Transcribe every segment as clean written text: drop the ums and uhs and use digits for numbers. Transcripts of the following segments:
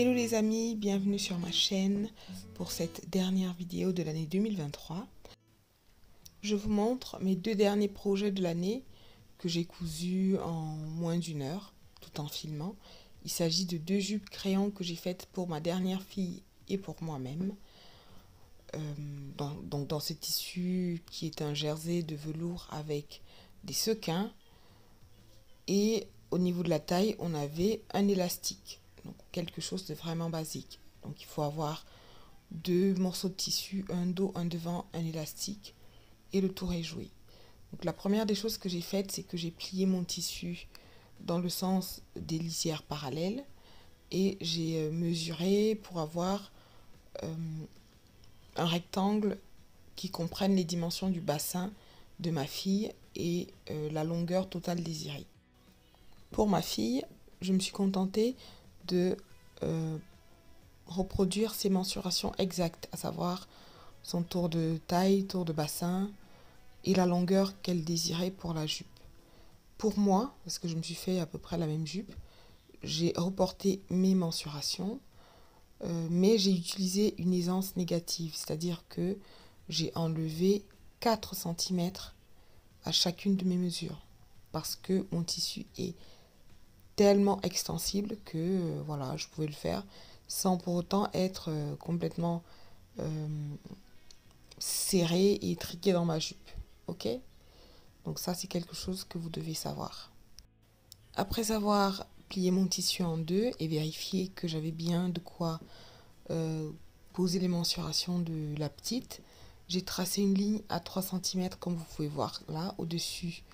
Hello les amis, bienvenue sur ma chaîne pour cette dernière vidéo de l'année 2023. Je vous montre mes deux derniers projets de l'année que j'ai cousus en moins d'une heure, tout en filmant. Il s'agit de deux jupes crayon que j'ai faites pour ma dernière fille et pour moi-même. Dans ce tissu qui est un jersey de velours avec des sequins. Et au niveau de la taille, on avait un élastique. Donc quelque chose de vraiment basique. Donc il faut avoir deux morceaux de tissu, un dos, un devant, un élastique et le tour est joué. Donc la première des choses que j'ai faites, c'est que j'ai plié mon tissu dans le sens des lisières parallèles et j'ai mesuré pour avoir un rectangle qui comprenne les dimensions du bassin de ma fille et la longueur totale désirée. Pour ma fille, je me suis contentée de reproduire ses mensurations exactes, à savoir son tour de taille, tour de bassin et la longueur qu'elle désirait pour la jupe. Pour moi, parce que je me suis fait à peu près la même jupe, j'ai reporté mes mensurations, mais j'ai utilisé une aisance négative, c'est-à-dire que j'ai enlevé 4 cm à chacune de mes mesures, parce que mon tissu est tellement extensible que voilà, je pouvais le faire sans pour autant être complètement serré et triqué dans ma jupe. Ok? Donc ça, c'est quelque chose que vous devez savoir. Après avoir plié mon tissu en deux et vérifié que j'avais bien de quoi poser les mensurations de la petite, j'ai tracé une ligne à 3 cm comme vous pouvez voir là, au-dessus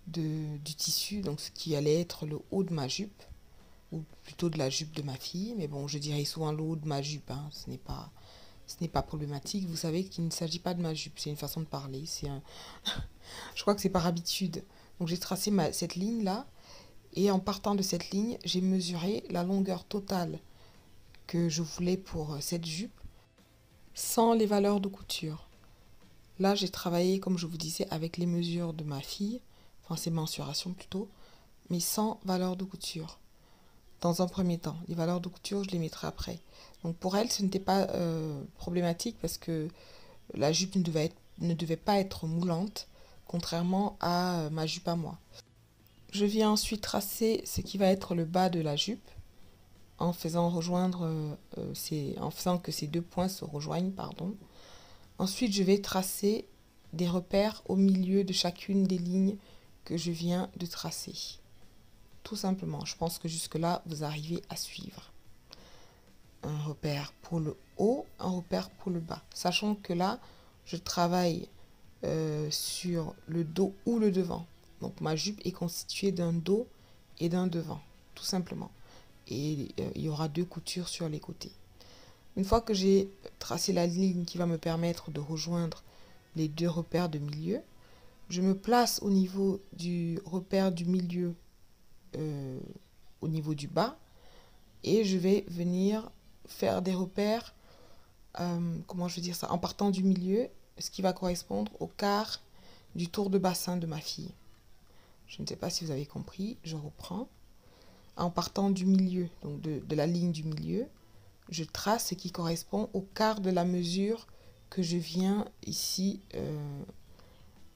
du tissu, donc ce qui allait être le haut de ma jupe, ou plutôt de la jupe de ma fille, mais bon, je dirais souvent le haut de ma jupe, hein, ce n'est pas problématique. Vous savez qu'il ne s'agit pas de ma jupe, c'est une façon de parler, je crois que c'est par habitude. Donc j'ai tracé cette ligne-là, et en partant de cette ligne, j'ai mesuré la longueur totale que je voulais pour cette jupe, sans les valeurs de couture. Là, j'ai travaillé, comme je vous disais, avec les mesures de ma fille, enfin ses mensurations plutôt, mais sans valeur de couture. Dans un premier temps, les valeurs de couture, je les mettrai après. Donc pour elle, ce n'était pas problématique parce que la jupe ne devait pas être moulante, contrairement à ma jupe à moi. Je viens ensuite tracer ce qui va être le bas de la jupe, en faisant que ces deux points se rejoignent, pardon. Ensuite, je vais tracer des repères au milieu de chacune des lignes que je viens de tracer. Tout simplement, je pense que jusque-là, vous arrivez à suivre. Un repère pour le haut, un repère pour le bas. Sachant que là, je travaille sur le dos ou le devant. Donc ma jupe est constituée d'un dos et d'un devant, tout simplement. Et il y aura deux coutures sur les côtés. Une fois que j'ai tracé la ligne qui va me permettre de rejoindre les deux repères de milieu, je me place au niveau du repère du milieu, au niveau du bas, et je vais venir faire des repères, comment je vais dire ça, en partant du milieu, ce qui va correspondre au quart du tour de bassin de ma fille. Je ne sais pas si vous avez compris, je reprends. En partant du milieu, donc de la ligne du milieu, je trace ce qui correspond au quart de la mesure que je viens ici,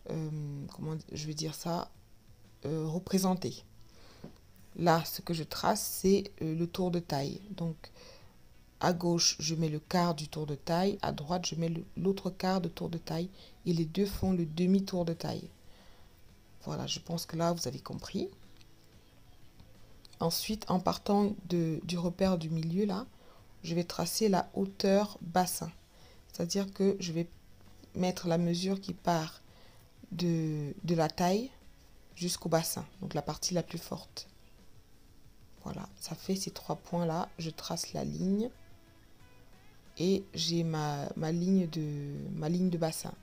comment je vais dire ça, représenter. Là, ce que je trace, c'est le tour de taille. Donc, à gauche, je mets le quart du tour de taille. À droite, je mets l'autre quart de tour de taille. Et les deux font le demi-tour de taille. Voilà, je pense que là, vous avez compris. Ensuite, en partant du repère du milieu, là, je vais tracer la hauteur bassin. C'est-à-dire que je vais mettre la mesure qui part de la taille jusqu'au bassin. Donc, la partie la plus forte. Voilà, ça fait ces 3 points-là. Je trace la ligne. Et j'ai ma ligne de bassin.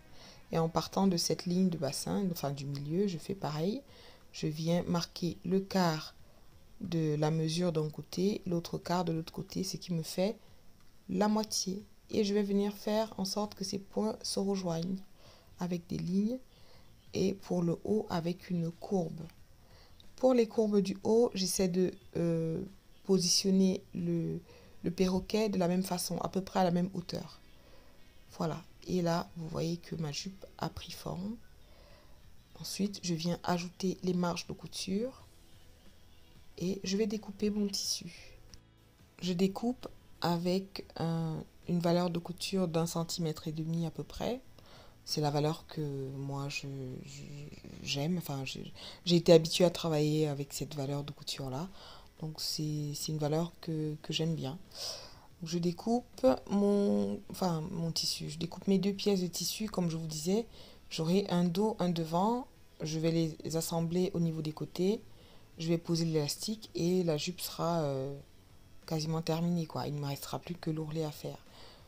Et en partant de cette ligne de bassin, enfin du milieu, je fais pareil. Je viens marquer le quart de la mesure d'un côté, l'autre quart de l'autre côté, ce qui me fait la moitié. Et je vais venir faire en sorte que ces points se rejoignent avec des lignes. Et pour le haut, avec une courbe. Pour les courbes du haut, j'essaie de positionner le perroquet de la même façon, à peu près à la même hauteur. Voilà, et là, vous voyez que ma jupe a pris forme. Ensuite, je viens ajouter les marges de couture et je vais découper mon tissu. Je découpe avec une valeur de couture d'1,5 cm à peu près. C'est la valeur que moi j'aime. Enfin, j'ai été habituée à travailler avec cette valeur de couture là. Donc c'est une valeur que j'aime bien. Je découpe mon tissu. Je découpe mes 2 pièces de tissu comme je vous disais. J'aurai un dos, un devant. Je vais les assembler au niveau des côtés. Je vais poser l'élastique et la jupe sera quasiment terminée, quoi. Il ne me restera plus que l'ourlet à faire.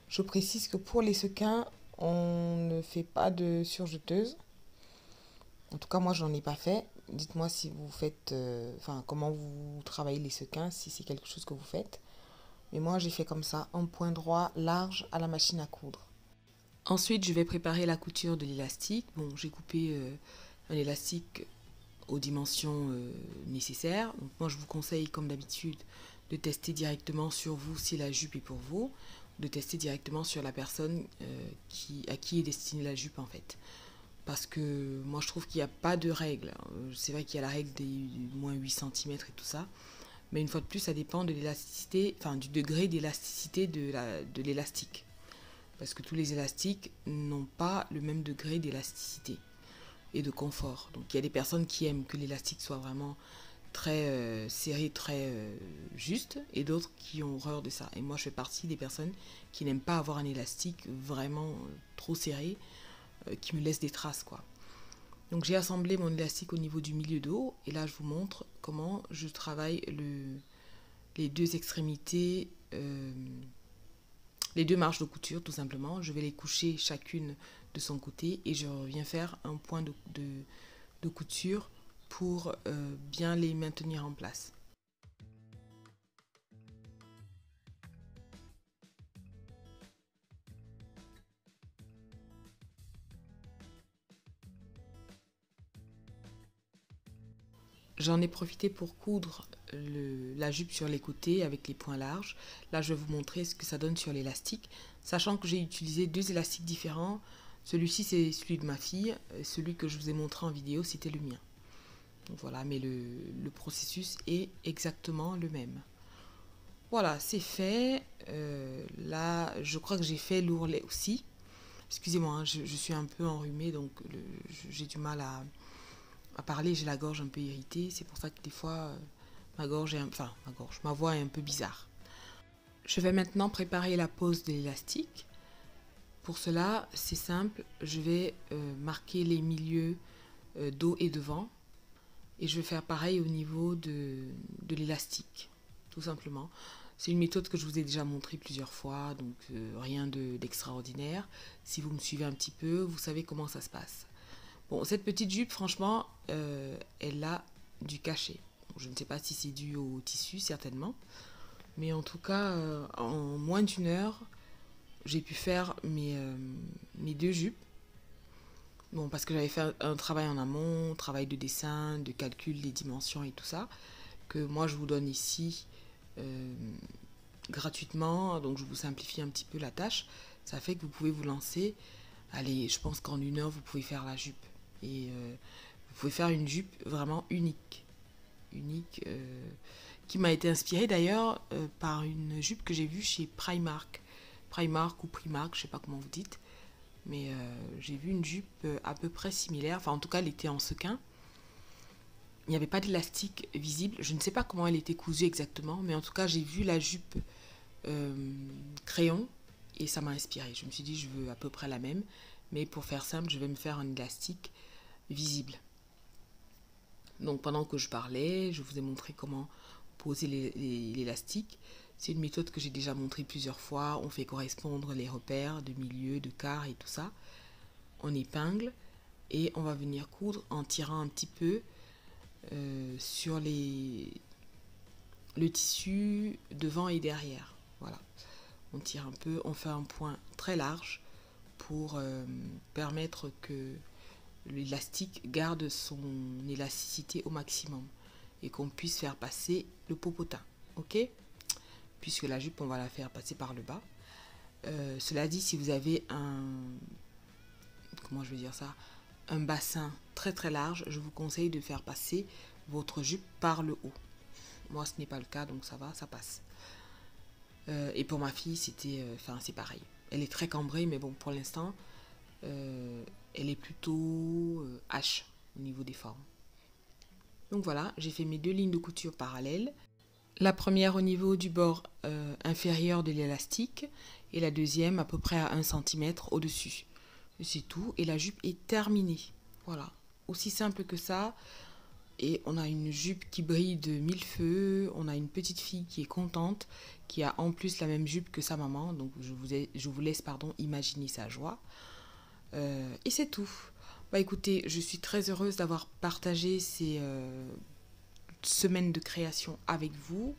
Je précise que pour les sequins, on ne fait pas de surjeteuse. En tout cas, moi, je n'en ai pas fait. Dites-moi si vous faites, comment vous travaillez les sequins, si c'est quelque chose que vous faites. Mais moi, j'ai fait comme ça, un point droit, large, à la machine à coudre. Ensuite, je vais préparer la couture de l'élastique. Bon, j'ai coupé un élastique aux dimensions nécessaires. Donc, moi, je vous conseille, comme d'habitude, de tester directement sur vous si la jupe est pour vous, de tester directement sur la personne à qui est destinée la jupe, en fait. Parce que moi, je trouve qu'il n'y a pas de règle. C'est vrai qu'il y a la règle des moins 8 cm et tout ça. Mais une fois de plus, ça dépend de l'élasticité, enfin du degré d'élasticité de l'élastique. Parce que tous les élastiques n'ont pas le même degré d'élasticité et de confort. Donc il y a des personnes qui aiment que l'élastique soit vraiment très serré, très juste, et d'autres qui ont horreur de ça. Et moi, je fais partie des personnes qui n'aiment pas avoir un élastique vraiment trop serré, qui me laisse des traces, quoi. Donc j'ai assemblé mon élastique au niveau du milieu dos et là je vous montre comment je travaille les deux extrémités, les deux marges de couture tout simplement. Je vais les coucher chacune de son côté et je reviens faire un point de couture pour bien les maintenir en place. J'en ai profité pour coudre la jupe sur les côtés avec les points larges. Là, je vais vous montrer ce que ça donne sur l'élastique, sachant que j'ai utilisé 2 élastiques différents. Celui-ci, c'est celui de ma fille. Celui que je vous ai montré en vidéo, c'était le mien. Donc voilà, mais le processus est exactement le même. Voilà, c'est fait. Là, je crois que j'ai fait l'ourlet aussi. Excusez-moi, hein, je suis un peu enrhumée, donc j'ai du mal à parler, j'ai la gorge un peu irritée, c'est pour ça que des fois ma voix est un peu bizarre. Je vais maintenant préparer la pose de l'élastique. Pour cela, c'est simple, je vais marquer les milieux dos et devant et je vais faire pareil au niveau de l'élastique, tout simplement. C'est une méthode que je vous ai déjà montrée plusieurs fois, donc rien d'extraordinaire. Si vous me suivez un petit peu, vous savez comment ça se passe. Bon, cette petite jupe, franchement, elle a du cachet. Bon, je ne sais pas si c'est dû au tissu, certainement. Mais en tout cas, en moins d'une heure, j'ai pu faire mes 2 jupes. Bon, parce que j'avais fait un travail en amont, travail de dessin, de calcul des dimensions et tout ça, que moi je vous donne ici gratuitement. Donc je vous simplifie un petit peu la tâche. Ça fait que vous pouvez vous lancer. Allez, je pense qu'en 1 heure, vous pouvez faire la jupe. Et vous pouvez faire une jupe vraiment unique, qui m'a été inspirée d'ailleurs par une jupe que j'ai vue chez Primark ou Primark, je sais pas comment vous dites, mais j'ai vu une jupe à peu près similaire, enfin en tout cas elle était en sequin, il n'y avait pas d'élastique visible, je ne sais pas comment elle était cousue exactement, mais en tout cas j'ai vu la jupe crayon et ça m'a inspirée. Je me suis dit je veux à peu près la même, mais pour faire simple je vais me faire un élastique visible. Donc pendant que je parlais, je vous ai montré comment poser l'élastique. C'est une méthode que j'ai déjà montrée plusieurs fois. On fait correspondre les repères de milieu, de quart et tout ça. On épingle et on va venir coudre en tirant un petit peu sur le tissu devant et derrière. Voilà. On tire un peu, on fait un point très large pour permettre que l'élastique garde son élasticité au maximum et qu'on puisse faire passer le popotin. Ok ? puisque la jupe, on va la faire passer par le bas. Cela dit, si vous avez comment je veux dire ça, un bassin très très large, je vous conseille de faire passer votre jupe par le haut. Moi, ce n'est pas le cas, donc ça va, ça passe. Et pour ma fille, c'est pareil. Elle est très cambrée, mais bon, pour l'instant, elle est plutôt H au niveau des formes. Donc voilà, j'ai fait mes 2 lignes de couture parallèles. La première au niveau du bord inférieur de l'élastique et la deuxième à peu près à 1 cm au-dessus. C'est tout et la jupe est terminée. Voilà, aussi simple que ça. Et on a une jupe qui brille de 1000 feux. On a une petite fille qui est contente, qui a en plus la même jupe que sa maman. Donc je vous laisse imaginer sa joie. Et c'est tout. Bah écoutez, je suis très heureuse d'avoir partagé ces semaines de création avec vous.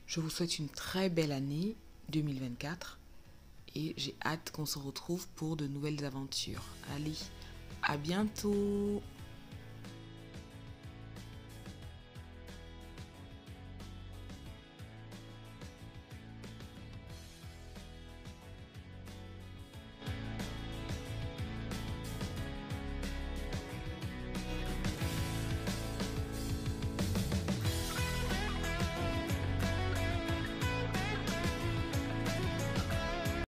Je vous souhaite une très belle année 2024 et j'ai hâte qu'on se retrouve pour de nouvelles aventures. Allez, à bientôt!